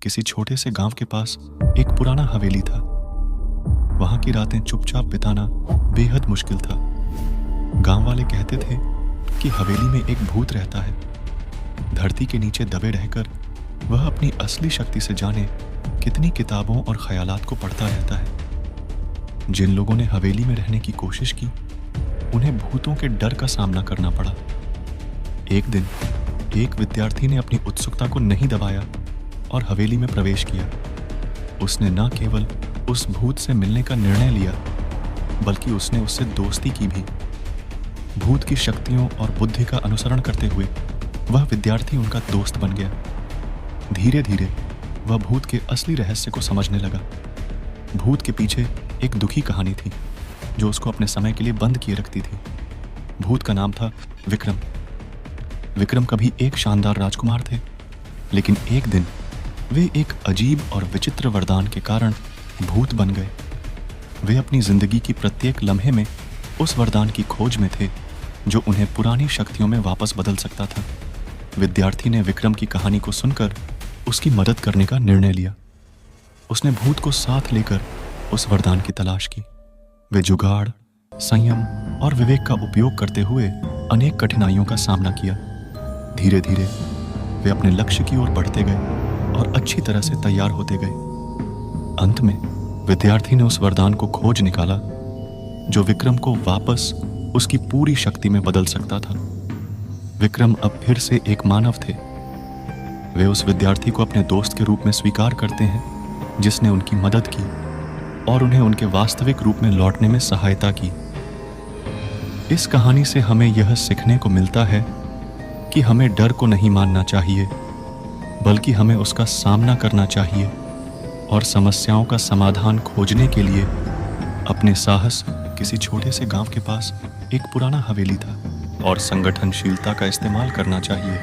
किसी छोटे से गांव के पास एक पुराना हवेली था। वहां की रातें चुपचाप बिताना बेहद मुश्किल था। गांव वाले कहते थे कि हवेली में एक भूत रहता है। धरती के नीचे दबे रहकर वह अपनी असली शक्ति से जाने कितनी किताबों और ख्यालात को पढ़ता रहता है। जिन लोगों ने हवेली में रहने की कोशिश की, उन्हें भूतों के डर का सामना करना पड़ा। एक दिन एक विद्यार्थी ने अपनी उत्सुकता को नहीं दबाया और हवेली में प्रवेश किया। उसने न केवल उस भूत से मिलने का निर्णय लिया, बल्कि उसने उससे दोस्ती की भी। भूत की शक्तियों और बुद्धि का अनुसरण करते हुए वह विद्यार्थी उनका दोस्त बन गया। धीरे धीरे वह भूत के असली रहस्य को समझने लगा। भूत के पीछे एक दुखी कहानी थी जो उसको अपने समय के लिए बंद किए रखती थी। भूत का नाम था विक्रम। विक्रम कभी एक शानदार राजकुमार थे, लेकिन एक दिन वे एक अजीब और विचित्र वरदान के कारण भूत बन गए। वे अपनी जिंदगी की प्रत्येक लम्हे में उस वरदान की खोज में थे जो उन्हें पुरानी शक्तियों में वापस बदल सकता था। विद्यार्थी ने विक्रम की कहानी को सुनकर उसकी मदद करने का निर्णय लिया। उसने भूत को साथ लेकर उस वरदान की तलाश की। वे जुगाड़, संयम और विवेक का उपयोग करते हुए अनेक कठिनाइयों का सामना किया। धीरे धीरे वे अपने लक्ष्य की ओर बढ़ते गए और अच्छी तरह से तैयार होते गए। अंत में विद्यार्थी ने उस वरदान को खोज निकाला जो विक्रम को वापस उसकी पूरी शक्ति में बदल सकता था। विक्रम अब फिर से एक मानव थे। वे उस विद्यार्थी को अपने दोस्त के रूप में स्वीकार करते हैं जिसने उनकी मदद की और उन्हें उनके वास्तविक रूप में लौटने में सहायता की। इस कहानी से हमें यह सीखने को मिलता है कि हमें डर को नहीं मानना चाहिए, बल्कि हमें उसका सामना करना चाहिए और समस्याओं का समाधान खोजने के लिए अपने साहस। किसी छोटे से गांव के पास एक पुराना हवेली था और संगठनशीलता का इस्तेमाल करना चाहिए।